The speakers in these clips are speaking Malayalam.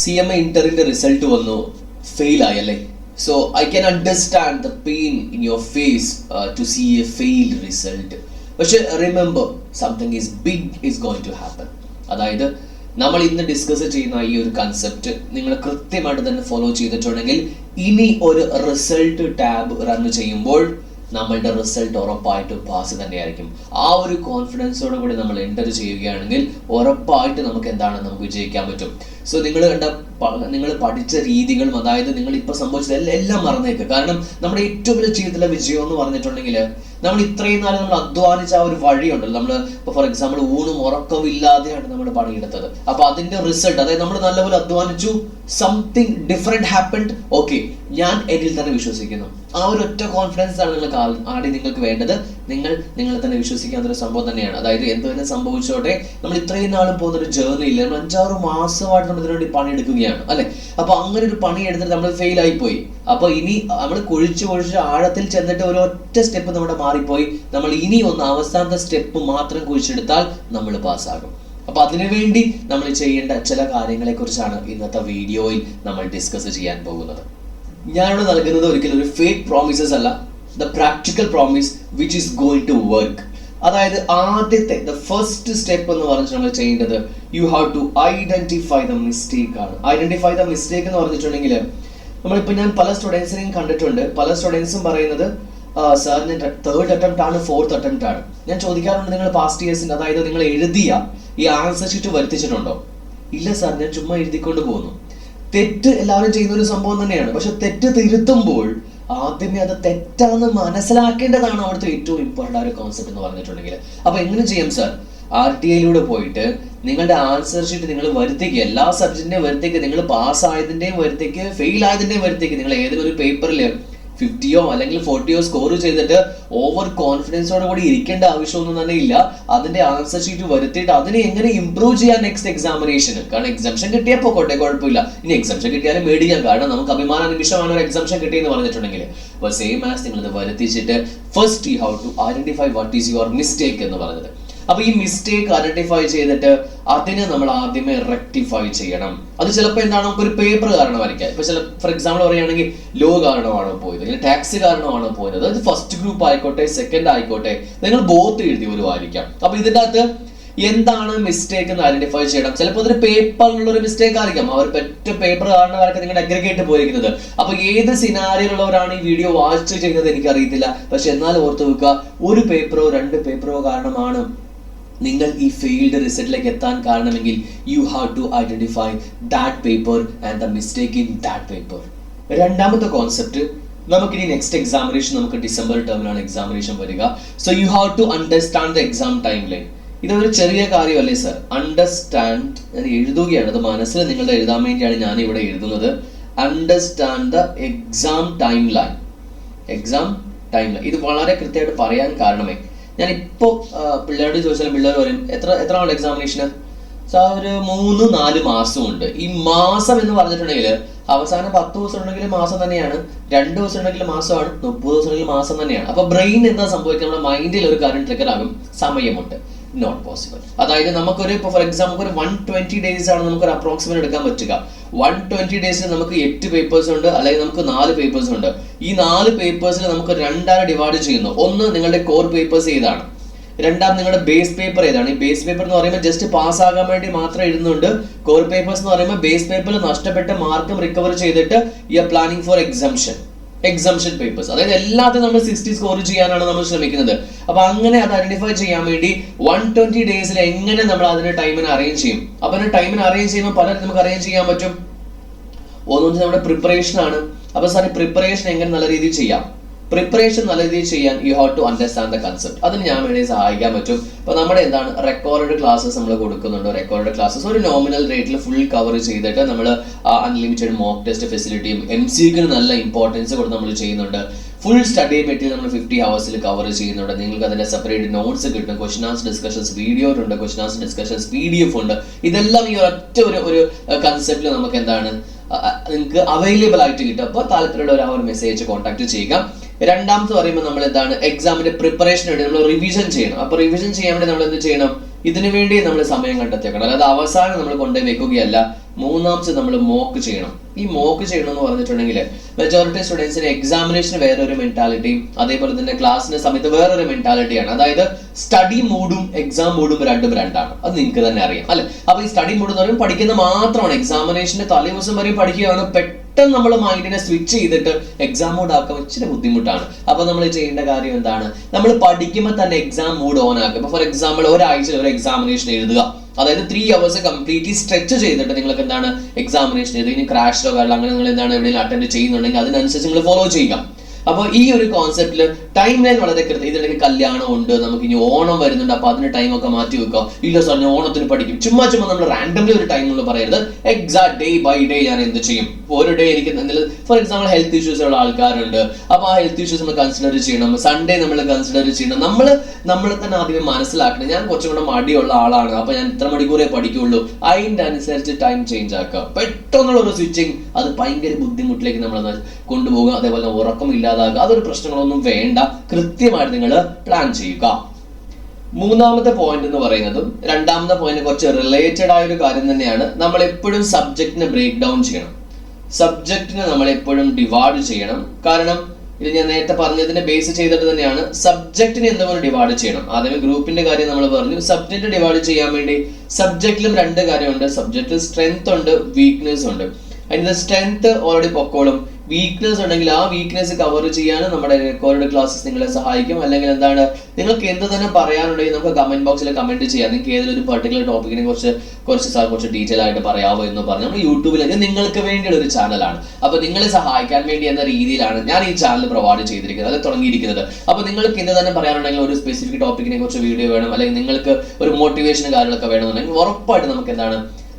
CMA ഇന്ററിന്റെ റിസൾട്ട് വന്നു, ഫെയിൽ ആയല്ലേ. So I can understand the pain in your face to see a failed result. പക്ഷെ remember something is big is going to happen. അതായത് നമ്മൾ ഇന്ന് ഡിസ്കസ് ചെയ്യുന്ന ഈ ഒരു കൺസെപ്റ്റ് നിങ്ങൾ കൃത്യമായിട്ട് തന്നെ ഫോളോ ചെയ്തിട്ടുണ്ടെങ്കിൽ ഇനി ഒരു റിസൾട്ട് ടാബ് റൺ ചെയ്യുമ്പോൾ നമ്മളുടെ റിസൾട്ട് ഉറപ്പായിട്ടും പാസ് തന്നെയായിരിക്കും. ആ ഒരു കോൺഫിഡൻസോട് കൂടി നമ്മൾ എൻ്റർ ചെയ്യുകയാണെങ്കിൽ ഉറപ്പായിട്ട് നമുക്ക് വിജയിക്കാൻ പറ്റും. സോ നിങ്ങൾ പഠിച്ച രീതികളും, അതായത് നിങ്ങൾ ഇപ്പോൾ സംഭവിച്ചത് എല്ലാം മറന്നേക്ക്. കാരണം നമ്മുടെ ഏറ്റവും വലിയ ജീവിതത്തിലെ വിജയം എന്ന് പറഞ്ഞിട്ടുണ്ടെങ്കിൽ നമ്മൾ ഇത്രയും നാളെ നമ്മൾ അധ്വാനിച്ച ആ ഒരു വഴിയുണ്ടല്ലോ. നമ്മൾ ഇപ്പോൾ ഫോർ എക്സാമ്പിൾ ഊണും ഉറക്കവും ഇല്ലാതെയാണ് നമ്മൾ പണിയെടുത്തത്. അപ്പൊ അതിന്റെ റിസൾട്ട്, അതായത് നമ്മൾ നല്ലപോലെ അധ്വാനിച്ചു, സംതിങ് ഡിഫറെന്റ് ഹാപ്പൻഡ്. ഓക്കെ, ഞാൻ എന്നിൽ തന്നെ വിശ്വസിക്കുന്നു. ആ ഒരു ഒറ്റ കോൺഫിഡൻസ് ആണ് നിങ്ങൾക്ക് വേണ്ടത്. നിങ്ങളെ തന്നെ വിശ്വസിക്കാവുന്ന ഒരു സംഭവം തന്നെയാണ്. അതായത് എന്ത് തന്നെ സംഭവിച്ചോട്ടെ, നമ്മൾ ഇത്രയും നാളും പോകുന്ന ഒരു ജേർണിയിൽ നമ്മൾ 5-6 മാസമായിട്ട് നമ്മൾ ഇതിനുവേണ്ടി പണിയെടുക്കുകയാണ് അല്ലെ. അപ്പൊ അങ്ങനെ ഒരു പണി എടുത്തിട്ട് നമ്മൾ ഫെയിൽ ആയി പോയി. അപ്പൊ ഇനി നമ്മൾ കുഴിച്ച് ആഴത്തിൽ ചെന്നിട്ട് ഒരു ഒറ്റ സ്റ്റെപ്പ് നമ്മുടെ മാറിപ്പോയി. നമ്മൾ ഇനി അവസാനത്തെ സ്റ്റെപ്പ് മാത്രം കുഴിച്ചെടുത്താൽ നമ്മൾ പാസ്സാകും. അപ്പൊ അതിനുവേണ്ടി നമ്മൾ ചെയ്യേണ്ട ചില കാര്യങ്ങളെ കുറിച്ചാണ് ഇന്നത്തെ വീഡിയോയിൽ നമ്മൾ ഡിസ്കസ് ചെയ്യാൻ പോകുന്നത്. ഞാനിവിടെ നൽകുന്നത് ഒരിക്കലും ഒരു ഫേക്ക് പ്രോമിസസ് അല്ല, the practical promise which is going to work. അതായത് ആദ്യത്തെ ദ ഫസ്റ്റ് സ്റ്റെപ്പ് എന്ന് പറഞ്ഞിട്ട് നമ്മൾ ചെയ്യേണ്ടത് you have to identify the mistake ആണ്. ഐഡന്റിഫൈ ദ മിസ്റ്റേക്ക് എന്ന് പറഞ്ഞിട്ടുണ്ടെങ്കിൽ ഞാൻ പല സ്റ്റുഡൻസിനെയും കണ്ടിട്ടുണ്ട്. പല സ്റ്റുഡൻസും പറയുന്നത് സാർ ഞാൻ 3rd അറ്റംപ്റ്റ് ആണ്, 4th അറ്റംപ്റ്റ് ആണ്. ഞാൻ ചോദിക്കാറുണ്ട്, നിങ്ങൾ പാസ്റ്റ് ഇയേഴ്സിന്റെ, അതായത് നിങ്ങൾ എഴുതിയ ഈ ആൻസർ ഷീറ്റ് വരുത്തിച്ചിട്ടുണ്ടോ? ഇല്ല സാർ, ഞാൻ ചുമ്മാ എഴുതിക്കൊണ്ട് പോകുന്നു. തെറ്റ് എല്ലാവരും ചെയ്യുന്ന ഒരു സംഭവം തന്നെയാണ്. പക്ഷെ തെറ്റ് തിരുത്തുമ്പോൾ ആദ്യമേ അത് തെറ്റാന്ന് മനസ്സിലാക്കേണ്ടതാണ് അവിടുത്തെ ഏറ്റവും ഇമ്പോർട്ടൻ്റ് ആ ഒരു കോൺസെപ്റ്റ് എന്ന് പറഞ്ഞിട്ടുണ്ടെങ്കിൽ. അപ്പൊ എങ്ങനെ ചെയ്യാം സാർ? RTIയിലൂടെ പോയിട്ട് നിങ്ങളുടെ ആൻസർ ഷീറ്റ് നിങ്ങൾ വരുത്തിക്കുക, എല്ലാ സബ്ജക്റ്റിന്റെയും വരുത്തേക്ക്, നിങ്ങൾ പാസ് ആയതിന്റെയും വരുത്തേക്ക്, ഫെയിൽ ആയതിന്റെയും വരുത്തേക്ക്. നിങ്ങൾ ഏതെങ്കിലും ഒരു പേപ്പറിൽ 50യോ അല്ലെങ്കിൽ 40യോ സ്കോർ ചെയ്തിട്ട് ഓവർ കോൺഫിഡൻസോടെ കൂടി ഇരിക്കേണ്ട ആവശ്യമൊന്നും തന്നെ ഇല്ല. അതിന്റെ ആൻസർ ഷീറ്റ് വരുത്തിയിട്ട് അതിനെ എങ്ങനെ ഇംപ്രൂവ് ചെയ്യാൻ നെക്സ്റ്റ് എക്സാമിനേഷന്. കാരണം എക്സാംഷൻ കിട്ടിയാൽ പോട്ടെ, കുഴപ്പമില്ല. ഇനി എക്സാംഷൻ കിട്ടിയാലും മേടിക്കാം, കാരണം നമുക്ക് അഭിമാന നിമിഷമാണ് ഒരു എക്സാംഷൻ കിട്ടിയെന്ന് പറഞ്ഞിട്ടുണ്ടെങ്കിൽ. അപ്പോൾ സെയിം ആസ് നിങ്ങൾ ഇത് വരുത്തിച്ചിട്ട് first you have to identify what is your mistake എന്ന് പറഞ്ഞത്. അപ്പൊ ഈ മിസ്റ്റേക്ക് ഐഡന്റിഫൈ ചെയ്തിട്ട് അതിനെ നമ്മൾ ആദ്യമേ റെക്ടിഫൈ ചെയ്യണം. അത് ചിലപ്പോൾ നമുക്കൊരു പേപ്പർ കാരണമായിരിക്കാം. ഇപ്പൊ ഫോർ എക്സാമ്പിൾ പറയുകയാണെങ്കിൽ ലോ കാരണമാണോ പോയത്, അല്ലെങ്കിൽ ടാക്സ് കാരണമാണോ പോയത്, അതായത് ഫസ്റ്റ് ഗ്രൂപ്പ് ആയിക്കോട്ടെ സെക്കൻഡ് ആയിക്കോട്ടെ, നിങ്ങൾ ബോത്ത് എഴുതിയവരുമായിരിക്കാം. അപ്പൊ ഇതിൻ്റെ അകത്ത് എന്താണ് മിസ്റ്റേക്ക് എന്ന് ഐഡന്റിഫൈ ചെയ്യണം. ചിലപ്പോൾ അതൊരു പേപ്പറിലുള്ള ഒരു മിസ്റ്റേക്ക് ആയിരിക്കാം, അവർ പെറ്റ പേപ്പർ കാരണമായിരിക്കും നിങ്ങളുടെ അഗ്രിഗേറ്റ് പോയിരിക്കുന്നത്. അപ്പൊ ഏത് സിനാരിയിലുള്ളവരാണ് ഈ വീഡിയോ വാച്ച് ചെയ്യുന്നത് എനിക്കറിയത്തില്ല. പക്ഷെ എന്നാൽ ഓർത്ത് വെക്കുക, ഒരു പേപ്പറോ 2 പേപ്പറോ കാരണമാണ് നിങ്ങൾ ഈ ഫെയിൽഡ് റിസൾട്ടിലേക്ക് എത്താൻ കാരണമെങ്കിൽ you have to identify that paper and the mistake in that paper. രണ്ടാമത്തെ കോൺസെപ്റ്റ്, നമുക്കിനി നെക്സ്റ്റ് എക്സാമിനേഷൻ, നമുക്ക് ഡിസംബർ ടേമിലാണ് എക്സാമിനേഷൻ വരിക. So you have to understand the exam timeline. ഇതൊരു ചെറിയ കാര്യമല്ലേ സർ? അണ്ടർസ്റ്റാൻഡ്, ഞാൻ എഴുതുകയാണ്, അത് മനസ്സിൽ നിങ്ങളുടെ എഴുതാൻ വേണ്ടിയാണ് ഞാൻ ഇവിടെ എഴുതുന്നത്. Understand the exam time line. Exam time line ഇത് വളരെ കൃത്യമായിട്ട് പറയാൻ കാരണമേ, ഞാനിപ്പോൾ പിള്ളേരോട് ചോദിച്ചാലും പിള്ളേർ പറയും എത്ര നാൾ എക്സാമിനേഷന്? സോ ഒരു 3-4 മാസമുണ്ട്. ഈ മാസം എന്ന് പറഞ്ഞിട്ടുണ്ടെങ്കിൽ അവസാനം 10 ദിവസം ഉണ്ടെങ്കിൽ മാസം തന്നെയാണ്, 2 ദിവസം ഉണ്ടെങ്കിൽ മാസമാണ്, 30 ദിവസം ഉണ്ടെങ്കിൽ മാസം തന്നെയാണ്. അപ്പൊ ബ്രെയിൻ എന്താ സംഭവിക്കുക, നമ്മുടെ മൈൻഡിൽ ഒരു കാര്യം ട്രിഗർ ആകും, സമയമുണ്ട്. Not possible. അതായത് നമുക്കൊരു ഇപ്പോൾ ഫോർ എക്സാമ്പിൾ ഒരു 120 ഡേയ്സ് ആണ് നമുക്കൊരു അപ്രോക്സിമേറ്റ് എടുക്കാൻ പറ്റുക. 120 ഡേയ്സിൽ നമുക്ക് 8 പേപ്പേഴ്സ് ഉണ്ട്, അല്ലെങ്കിൽ നമുക്ക് 4 പേപ്പേഴ്സ് ഉണ്ട്. ഈ 4 പേപ്പേഴ്സിൽ നമുക്ക് 2 ഡിവൈഡ് ചെയ്യുന്നു. ഒന്ന് നിങ്ങളുടെ കോർ പേപ്പേഴ്സ് ഏതാണ്, രണ്ടാമത് നിങ്ങളുടെ ബേസ് പേപ്പർ ഏതാണ്. ഈ ബേസ് പേപ്പർ എന്ന് പറയുമ്പോൾ ജസ്റ്റ് പാസ് ആകാൻ വേണ്ടി മാത്രം എഴുതുന്നുണ്ട്. കോർ പേപ്പേഴ്സ് എന്ന് പറയുമ്പോൾ ബേസ് പേപ്പറിൽ നഷ്ടപ്പെട്ട മാർക്കും റിക്കവർ ചെയ്തിട്ട് you are planning four exemption papers. അതായത് എല്ലാത്തിനും നമ്മൾ 60 സ്കോർ ചെയ്യാനാണ് നമ്മൾ ശ്രമിക്കുന്നത്. അപ്പൊ അങ്ങനെ അത് ഐഡന്റിഫൈ ചെയ്യാൻ വേണ്ടി 120 ഡേയ്സിൽ എങ്ങനെ നമ്മൾ അതിന് ടൈമിന് അറേഞ്ച് ചെയ്യും. അപ്പൊ അതിന് ടൈമിന് അറേഞ്ച് ചെയ്യുമ്പോൾ പലരും നമുക്ക് അറേഞ്ച് ചെയ്യാൻ പറ്റും. ഒന്നും നമ്മുടെ പ്രിപ്പറേഷൻ ആണ്. അപ്പൊ സാർ പ്രിപ്പറേഷൻ എങ്ങനെ നല്ല രീതിയിൽ ചെയ്യാം? പ്രിപ്പറേഷൻ നല്ല രീതിയിൽ ചെയ്യാൻ you have to understand the concept. അതിന് ഞാൻ വേണ്ടി സഹായിക്കാൻ പറ്റും. അപ്പൊ നമ്മുടെ റെക്കോർഡ് ക്ലാസ്സസ് നമ്മൾ കൊടുക്കുന്നുണ്ട്. റെക്കോർഡ് ക്ലാസ്സസ് ഒരു നോമിനൽ റേറ്റിൽ ഫുൾ കവർ ചെയ്തിട്ട് നമ്മൾ അൺലിമിറ്റഡ് മോക്ക് ടെസ്റ്റ് ഫെസിലിറ്റിയും MCQ നല്ല ഇമ്പോർട്ടൻസ് കൊടുത്ത് നമ്മൾ ചെയ്യുന്നുണ്ട്. ഫുൾ സ്റ്റഡി മെറ്റീരിയൽ നമ്മൾ 50 hours കവർ ചെയ്യുന്നുണ്ട്. നിങ്ങൾക്ക് അതിന്റെ സെപ്പറേറ്റ് നോട്ട്സ് കിട്ടും. ക്വസ്റ്റൻ ആൻസർ ഡിസ്കഷൻസ് വീഡിയോ ഉണ്ട്, ക്വസ്റ്റൻ ആൻസർ ഡിസ്കഷൻസ് PDF ഉണ്ട്. ഇതെല്ലാം ഈ ഒറ്റ ഒരു കൺസെപ്റ്റിൽ നമുക്ക് നിങ്ങൾക്ക് അവൈലബിൾ ആയിട്ട് കിട്ടും. അപ്പോൾ താല്പര്യമുള്ള ഒരു മെസ്സേജ് കോൺടാക്ട് ചെയ്യുക. രണ്ടാമത്തെ പറയുമ്പോൾ നമ്മൾ എക്സാമിന്റെ പ്രിപ്പറേഷൻ വേണ്ടി നമ്മൾ റിവിഷൻ ചെയ്യണം. അപ്പൊ റിവിഷൻ ചെയ്യാൻ വേണ്ടി നമ്മൾ എന്ത് ചെയ്യണം? ഇതിനു വേണ്ടി നമ്മൾ സമയം കണ്ടെത്തിയേക്കണം. അതായത് അവസാനം നമ്മൾ കൊണ്ടുപോയി വെക്കുകയല്ല. മൂന്നാമത് നമ്മൾ മോക്ക് ചെയ്യണം. ഈ മോക്ക് ചെയ്യണം എന്ന് പറഞ്ഞിട്ടുണ്ടെങ്കിൽ മെജോറിറ്റി സ്റ്റുഡൻസിന് എക്സാമിനേഷന് വേറൊരു മെന്റാലിറ്റിയും അതേപോലെ തന്നെ ക്ലാസ്സിന്റെ സമയത്ത് വേറൊരു മെന്റാലിറ്റിയാണ്. അതായത് സ്റ്റഡി മൂഡും എക്സാം മൂഡും രണ്ടാണ്. അത് നിങ്ങൾക്ക് തന്നെ അറിയാം അല്ലെ. അപ്പൊ ഈ സ്റ്റഡി മൂഡ് എന്ന് പറയുമ്പോൾ പഠിക്കുന്ന മാത്രമാണ്. എക്സാമിനേഷന്റെ തലേദിവസം വരെ പഠിക്കുകയാണ്. പെട്ടെന്ന് നമ്മൾ മൈൻഡിനെ സ്വിച്ച് ചെയ്തിട്ട് എക്സാം മൂഡ് ആക്കാൻ ഇച്ചിരി ബുദ്ധിമുട്ടാണ്. അപ്പൊ നമ്മൾ ചെയ്യേണ്ട കാര്യം എന്താണ്? നമ്മൾ പഠിക്കുമ്പോൾ തന്നെ എക്സാം മൂഡ് ഓൺ ആക്കുക. ഇപ്പൊ ഫോർ എക്സാമ്പിൾ ഒരാഴ്ച ഒരു എക്സാമിനേഷൻ എഴുതുക. അതായത് 3 hours കംപ്ലീറ്റ്ലി സ്ട്രെച്ച് ചെയ്തിട്ട് നിങ്ങൾക്ക് എന്താണ് എക്സാമിനേഷൻ ചെയ്ത് ഇനി ക്രാഷോ കാരണം അങ്ങനെ നിങ്ങൾ എന്താണ് എവിടെയെങ്കിലും അറ്റൻഡ് ചെയ്യുന്നുണ്ടെങ്കിൽ അതിനനുസരിച്ച് നിങ്ങൾ ഫോളോ ചെയ്യുക. അപ്പോൾ ഈ ഒരു കോൺസെപ്റ്റിൽ ടൈം ലൈൻ വളരെ കൃത്യം. ഇതിനിടയ്ക്ക് കല്യാണം ഉണ്ട്, നമുക്ക് ഇനി ഓണം വരുന്നുണ്ട്, അപ്പൊ അതിന് ടൈമൊക്കെ മാറ്റി വെക്കുക. ഇല്ല സാർ ഞാൻ ഓണത്തിന് പഠിക്കും. ചുമ്മാ നമ്മൾ റാൻഡംലി ഒരു ടൈം നമ്മൾ പറയരുത്. എക്സാക്ട് ഡേ ബൈ ഡേ ഞാൻ എന്ത് ചെയ്യും. ഒരു ഡേ എനിക്ക് ഫോർ എക്സാമ്പിൾ ഹെൽത്ത് ഇഷ്യൂസ് ഉള്ള ആൾക്കാരുണ്ട്. അപ്പൊ ആ ഹെൽത്ത് ഇഷ്യൂസ് നമ്മൾ കൺസിഡർ ചെയ്യണം. സൺഡേ നമ്മൾ കൺസിഡർ ചെയ്യണം. നമ്മളെ തന്നെ ആദ്യമേ മനസ്സിലാക്കണം. ഞാൻ കുറച്ചും കൂടെ മടിയുള്ള ആളാണ്, അപ്പൊ ഞാൻ ഇത്ര മണിക്കൂറേ പഠിക്കുള്ളൂ. അതിന്റെ അനുസരിച്ച് ടൈം ചേഞ്ച് ആക്കുക. പെട്ടെന്നുള്ള ഒരു സ്വിച്ചിങ് അത് ഭയങ്കര ബുദ്ധിമുട്ടിലേക്ക് നമ്മൾ കൊണ്ടുപോകുക. അതേപോലെ ഉറക്കമില്ലാതാകുക. അതൊരു പ്രശ്നങ്ങളൊന്നും വേണ്ട. കൃത്യമായിട്ട് നിങ്ങൾ പ്ലാൻ ചെയ്യുക. മൂന്നാമത്തെ പോയിന്റ് എന്ന് പറയുന്നതും രണ്ടാമത്തെ പോയിന്റ് കുറച്ച് റിലേറ്റഡ് ആയ ഒരു കാര്യം തന്നെയാണ്. നമ്മൾ എപ്പോഴും സബ്ജക്റ്റിനെ ബ്രേക്ക് ഡൗൺ ചെയ്യണം. സബ്ജക്റ്റിനെ നമ്മൾ എപ്പോഴും ഡിവൈഡ് ചെയ്യണം. കാരണം ഇത് ഞാൻ നേരത്തെ പറഞ്ഞതിനെ ബേസ് ചെയ്തിട്ട് തന്നെയാണ്. സബ്ജക്റ്റിനെ എന്തുകൊണ്ട് ഡിവൈഡ് ചെയ്യണം? ആദ്യമേ ഗ്രൂപ്പിന്റെ കാര്യം നമ്മൾ പറഞ്ഞു. സബ്ജക്റ്റ് ഡിവൈഡ് ചെയ്യാൻ വേണ്ടി സബ്ജക്റ്റിലും 2 കാര്യമുണ്ട്. സബ്ജക്റ്റിൽ സ്ട്രെങ്ത് ഉണ്ട്, വീക്ക്നെസ് ഉണ്ട്. അതിന്റെ സ്ട്രെങ്ത് ഓൾറെഡി പൊക്കോളും. വീക്ക്നെസ് ഉണ്ടെങ്കിൽ ആ വീക്ക്നെസ് കവർ ചെയ്യാൻ നമ്മുടെ റെക്കോർഡ് ക്ലാസ്സസ് നിങ്ങളെ സഹായിക്കും. അല്ലെങ്കിൽ എന്താണ് നിങ്ങൾക്ക് എന്ത് തന്നെ പറയാനുണ്ടെങ്കിൽ നമുക്ക് കമന്റ് ബോക്സിൽ കമന്റ് ചെയ്യാം. നിങ്ങൾക്ക് ഏതൊരു ഒരു പെർട്ടിക്കുലർ ടോപ്പിക്കിനെ കുറച്ച് ഡീറ്റെയിൽ ആയിട്ട് പറയാമോ എന്ന് പറഞ്ഞു. നമ്മൾ യൂട്യൂബിൽ നിങ്ങൾക്ക് വേണ്ടിയുള്ള ഒരു ചാനലാണ്. അപ്പൊ നിങ്ങളെ സഹായിക്കാൻ വേണ്ടി എന്ന രീതിയിലാണ് ഞാൻ ഈ ചാനൽ പ്രൊവൈഡ് ചെയ്തിരിക്കുന്നത്, അത് തുടങ്ങിയിരിക്കുന്നത്. അപ്പൊ നിങ്ങൾക്ക് എന്ത് തന്നെ പറയാനുണ്ടെങ്കിൽ ഒരു സ്പെസിഫിക് ടോപ്പിക്കിനെ കുറിച്ച് വീഡിയോ വേണം, അല്ലെങ്കിൽ നിങ്ങൾക്ക് ഒരു മോട്ടിവേഷൻ കാര്യങ്ങളൊക്കെ വേണമെന്നുണ്ടെങ്കിൽ ഉറപ്പായിട്ട്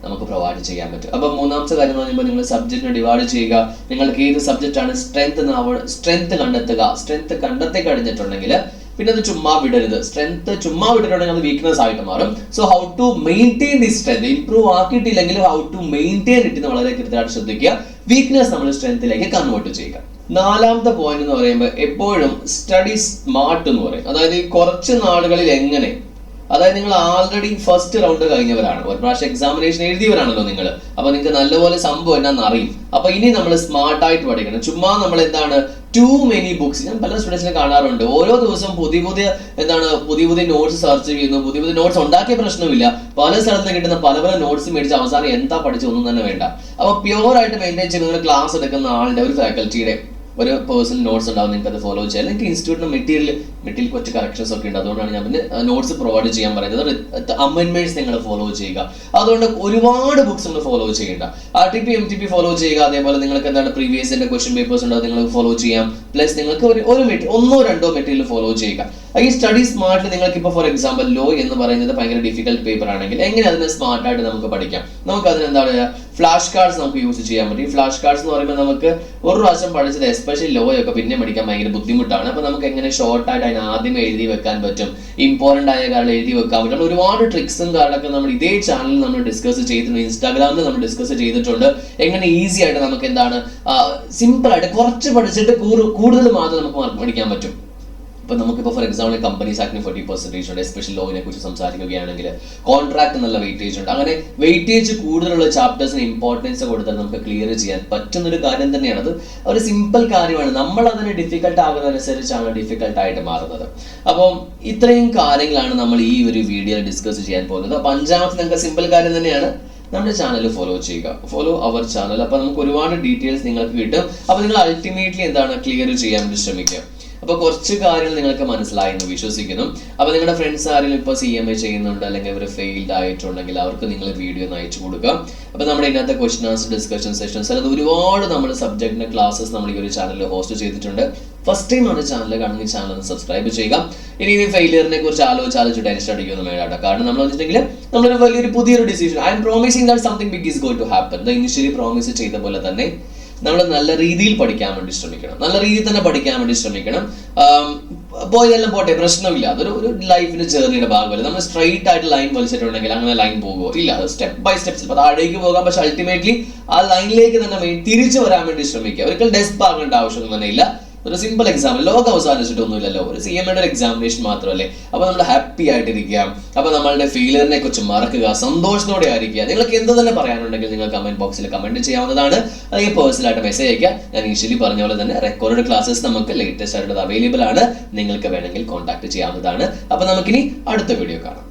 നമുക്ക് പ്രൊവൈഡ് ചെയ്യാൻ പറ്റും. അപ്പൊ മൂന്നാമത്തെ കാര്യം എന്ന് പറയുമ്പോൾ നിങ്ങൾ സബ്ജക്റ്റിനെ ഡിവൈഡ് ചെയ്യുക. നിങ്ങൾക്ക് ഏത് സബ്ജക്റ്റ് ആണ് സ്ട്രെങ്ത് കണ്ടെത്തുക. സ്ട്രെങ്ത് കണ്ടെത്തി കഴിഞ്ഞിട്ടുണ്ടെങ്കിൽ പിന്നെ അത് ചുമ്മാ വിടരുത്. സ്ട്രെങ്ത് ചുമ്മാ വിട്ടിട്ടുണ്ടെങ്കിൽ അത് വീക്ക്നെസ് ആയിട്ട് മാറും. So how to maintain the strength. Improve ആക്കിയിട്ടില്ലെങ്കിൽ ഹൗ ടു മെയിൻറ്റെയിൻ ഇട്ട് വളരെ കൃത്യമായിട്ട് ശ്രദ്ധിക്കുക. വീക്ക്നെസ് നമ്മൾ സ്ട്രെങ്ത്തിലേക്ക് കൺവേർട്ട് ചെയ്യുക. നാലാമത്തെ പോയിന്റ് എന്ന് പറയുമ്പോൾ എപ്പോഴും സ്റ്റഡി സ്മാർട്ട് എന്ന് പറയും. അതായത് ഈ കുറച്ച് നാളുകളിൽ എങ്ങനെ, അതായത് നിങ്ങൾ ആൾറെഡി ഫസ്റ്റ് റൗണ്ട് കഴിഞ്ഞവരാണ്, ഒരു പ്രാവശ്യം എക്സാമിനേഷൻ എഴുതിയവരാണല്ലോ നിങ്ങൾ. അപ്പൊ നിങ്ങൾക്ക് നല്ലപോലെ സംഭവം എന്നാന്ന് അറിയും. അപ്പൊ ഇനി നമ്മൾ സ്മാർട്ടായിട്ട് പഠിക്കണം. ചുമ്മാ നമ്മൾ എന്താണ് ടു മെനി ബുക്സ്. ഞാൻ പല സ്റ്റുഡൻസിനെ കാണാറുണ്ട്. ഓരോ ദിവസം പുതിയ നോട്ട്സ് സെർച്ച് ചെയ്യുന്നു. പുതിയ നോട്ട്സ് ഉണ്ടാക്കിയ പ്രശ്നമില്ല. പല സ്ഥലത്ത് കിട്ടുന്ന പല നോട്ട്സ് മേടിച്ച് അവസാനം എന്താ പഠിച്ച് ഒന്നും തന്നെ വേണ്ട. അപ്പൊ പ്യൂർ ആയിട്ട് മെയിൻറ്റെയിൻ ചെയ്യുന്ന ക്ലാസ് എടുക്കുന്ന ആളുടെ ഒരു ഫാക്കൽറ്റിയുടെ ഒരു പേഴ്സണൽ നോട്ട്സ് ഉണ്ടാവും. നിങ്ങൾക്ക് അത് ഫോളോ ചെയ്യാം. അല്ലെങ്കിൽ ഇൻസ്റ്റിറ്റ്യൂട്ടിന് മെറ്റീരിയൽ കുറച്ച് കറക്ഷൻസ് ഒക്കെ ഉണ്ട്. അതുകൊണ്ടാണ് ഞാൻ പിന്നെ നോട്ട്സ് പ്രൊവൈഡ് ചെയ്യാൻ പറയുന്നത്. അമെൻമെന്റ്സ് നിങ്ങൾ ഫോളോ ചെയ്യുക. അതുകൊണ്ട് ഒരുപാട് ബുക്സ് നിങ്ങൾ ഫോളോ ചെയ്യേണ്ട. RTP MTP ഫോളോ ചെയ്യുക. അതേപോലെ നിങ്ങൾക്ക് എന്താണ് പ്രീവിയസ് ക്വസ്റ്റ്യൻ പേപ്പേഴ്സ് ഉണ്ട്, അത് നിങ്ങൾ ഫോളോ ചെയ്യാം. പ്ലസ് നിങ്ങൾക്ക് ഒന്നോ രണ്ടോ മെറ്റീരിയൽ ഫോളോ ചെയ്യുക. ഈ സ്റ്റഡി സ്മാർട്ടിൽ നിങ്ങൾക്ക് ഇപ്പോൾ ഫോർ എക്സാമ്പിൾ ലോ എന്ന് പറയുന്നത് ഭയങ്കര ഡിഫിക്കൽട്ട് പേപ്പർ ആണെങ്കിൽ എങ്ങനെ അതിനെ സ്മാർട്ടായിട്ട് നമുക്ക് പഠിക്കാം. നമുക്ക് അതിന് എന്താണ് ഫ്ലാഷ് കാർഡ്സ് നമുക്ക് യൂസ് ചെയ്യാൻ പറ്റും. ഈ ഫ്ലാഷ് കാർഡ്സ് എന്ന് പറയുമ്പോൾ നമുക്ക് ഒരു പ്രാവശ്യം പഠിച്ചത് എസ്പെഷ്യലി ലോ ഒക്കെ പിന്നെ പഠിക്കാൻ ഭയങ്കര ബുദ്ധിമുട്ടാണ്. അപ്പൊ നമുക്ക് എങ്ങനെ ഷോർട്ടായിട്ട് അതിന് ആദ്യമേ എഴുതി വെക്കാൻ പറ്റും, ഇമ്പോർട്ടന്റ് ആയ കാര്യങ്ങൾ എഴുതി വെക്കാൻ പറ്റും. ഒരുപാട് ട്രിക്സും കാര്യങ്ങളൊക്കെ നമ്മൾ ഇതേ ചാനലിൽ നമ്മൾ ഡിസ്കസ് ചെയ്തിട്ടുണ്ട്. ഇൻസ്റ്റാഗ്രാമിൽ നമ്മൾ ഡിസ്കസ് ചെയ്തിട്ടുണ്ട്. എങ്ങനെ ഈസി ആയിട്ട് നമുക്ക് എന്താണ് സിമ്പിൾ ആയിട്ട് കുറച്ച് പഠിച്ചിട്ട് കൂടുതൽ മാത്രം നമുക്ക് പഠിക്കാൻ പറ്റും. ഇപ്പൊ നമുക്കിപ്പോൾ ഫോർ എക്സാമ്പിൾ കമ്പനീസ് ആക്ടിന് 40% ഉണ്ട്. എസ്പെഷ്യലി ലോയിനെ കുറിച്ച് സംസാരിക്കുകയാണെങ്കിൽ കോൺട്രാക്ട് നല്ല വെയിറ്റേജ് ഉണ്ട്. അങ്ങനെ വെയിറ്റേജ് കൂടുതലുള്ള ചാപ്റ്റേഴ്സിന് ഇമ്പോർട്ടൻസ് കൊടുത്താൽ നമുക്ക് ക്ലിയർ ചെയ്യാൻ പറ്റുന്നൊരു കാര്യം തന്നെയാണ്. അത് ഒരു സിമ്പിൾ കാര്യമാണ്. നമ്മൾ അതിന് ഡിഫിക്കൽട്ട് ആകുന്നതനുസരിച്ചാണ് ഡിഫിക്കൽട്ട് ആയിട്ട് മാറുന്നത്. അപ്പം ഇത്രയും കാര്യങ്ങളാണ് നമ്മൾ ഈ ഒരു വീഡിയോയിൽ ഡിസ്കസ് ചെയ്യാൻ പോകുന്നത്. അപ്പൊ അഞ്ചാമത്തെ നിങ്ങൾക്ക് സിമ്പിൾ കാര്യം തന്നെയാണ്, നമ്മുടെ ചാനൽ ഫോളോ ചെയ്യുക. Follow our channel. അപ്പൊ നമുക്ക് ഒരുപാട് ഡീറ്റെയിൽസ് നിങ്ങൾക്ക് കിട്ടും. അപ്പൊ നിങ്ങൾ അൾട്ടിമേറ്റ്ലി എന്താണ് ക്ലിയർ ചെയ്യാൻ വേണ്ടി ശ്രമിക്കുക. അപ്പൊ കുറച്ച് കാര്യങ്ങൾ നിങ്ങൾക്ക് മനസ്സിലായി എന്ന് വിശ്വസിക്കുന്നു. അപ്പൊ നിങ്ങളുടെ ഫ്രണ്ട്സ് ആരെങ്കിലും ഇപ്പോൾ CMA ചെയ്യുന്നുണ്ട്, അല്ലെങ്കിൽ അവർ ഫെയിൽഡ് ആയിട്ടുണ്ടെങ്കിൽ അവർക്ക് നിങ്ങൾ വീഡിയോ ഒന്ന് അയച്ചു കൊടുക്കുക. അപ്പൊ നമ്മുടെ ഇതിനകത്ത് ക്വസ്റ്റ്യൻ ആൻസർ ഡിസ്കഷൻ സെഷൻസ് അല്ലാതെ ഒരുപാട് നമ്മൾ സബ്ജക്റ്റിന്റെ ക്ലാസ്സസ് നമ്മൾ ഈ ഒരു ചാനലിൽ ഹോസ്റ്റ് ചെയ്തിട്ടുണ്ട്. ഫസ്റ്റ് ടൈം ആണ് ചാനൽ കാണുന്ന ചാനൽ ഒന്ന് സബ്സ്ക്രൈബ് ചെയ്യുക. ഇനി ഫെയിലിയറിനെ കുറിച്ച് ആലോചിച്ച് ടെൻഷൻ അടിക്കൊന്നും വേണ്ട. കാരണം നമ്മൾ വെച്ചിട്ടുണ്ടെങ്കിൽ നമ്മളൊരു പുതിയൊരു decision, I'm promising that something big is going to happen. Initially promise ചെയ്ത പോലെ തന്നെ നമ്മൾ നല്ല രീതിയിൽ പഠിക്കാൻ വേണ്ടി ശ്രമിക്കണം. നല്ല രീതിയിൽ തന്നെ പഠിക്കാൻ വേണ്ടി ശ്രമിക്കണം. പോയതെല്ലാം പോട്ടെ, പ്രശ്നമില്ല. അതൊരു ലൈഫിന്റെ ജേർണിയുടെ ഭാഗമല്ല. നമ്മൾ സ്ട്രൈറ്റ് ആയിട്ട് ലൈൻ വലിച്ചിട്ടുണ്ടെങ്കിൽ അങ്ങനെ ലൈൻ പോകുമോ? ഇല്ല. അത് സ്റ്റെപ്പ് ബൈ സ്റ്റെപ്സ് താഴേക്ക് പോകാം. പക്ഷെ അൾട്ടിമേറ്റ്ലി ആ ലൈനിലേക്ക് തന്നെ തിരിച്ചു വരാൻ വേണ്ടി ശ്രമിക്കുക. ഒരിക്കലും ഡെസ്പ് ആകേണ്ട ആവശ്യമൊന്നും തന്നെ ഇല്ല. ഒരു സിമ്പിൾ എക്സാം, ലോകം അവസാനിച്ചിട്ടൊന്നുമില്ലല്ലോ, ഒരു CMA ഒരു എക്സാമിനേഷൻ മാത്രമല്ലേ. അപ്പോൾ നമ്മൾ ഹാപ്പി ആയിട്ടിരിക്കുക, അപ്പോൾ നമ്മളുടെ ഫെയിലിയറിനെ കുറിച്ച് മറക്കുക, സന്തോഷത്തോടെ ആയിരിക്കുക. നിങ്ങൾക്ക് എന്ത് തന്നെ പറയാനുണ്ടെങ്കിൽ നിങ്ങൾ കമന്റ് ബോക്സിൽ കമന്റ് ചെയ്യാവുന്നതാണ്, അല്ലെങ്കിൽ പേഴ്സണലായിട്ട് മെസ്സേജ് അയക്കുക. ഞാൻ ഇനിഷ്യലി പറഞ്ഞ പോലെ തന്നെ റെക്കോർഡ് ക്ലാസ്സസ് നമുക്ക് ലേറ്റസ്റ്റ് ആയിട്ട് അവൈലബിൾ ആണ്, നിങ്ങൾക്ക് വേണമെങ്കിൽ കോൺടാക്ട് ചെയ്യാവുന്നതാണ്. അപ്പോൾ നമുക്കിനി അടുത്ത വീഡിയോ കാണാം.